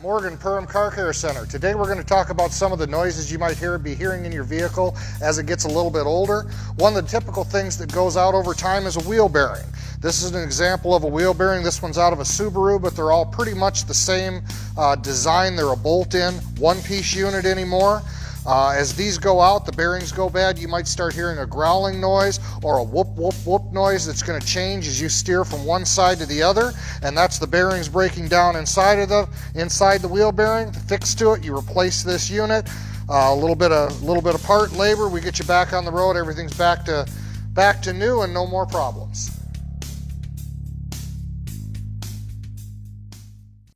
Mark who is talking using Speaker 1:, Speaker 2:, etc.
Speaker 1: Morgan Perham Car Care Center. Today we're going to talk about some of the noises you might be hearing in your vehicle as it gets a little bit older. One of the typical things that goes out over time is a wheel bearing. This is an example of a wheel bearing. This one's out of a Subaru, but they're all pretty much the same design. They're a bolt-in, one-piece unit anymore. As these go out, the bearings go bad, you might start hearing a growling noise or a whoop whoop whoop noise that's going to change as you steer from one side to the other, and that's the bearings breaking down inside the wheel bearing. To fix to it, you replace this unit. A little bit of part labor, we get you back on the road, everything's back to new and no more problems.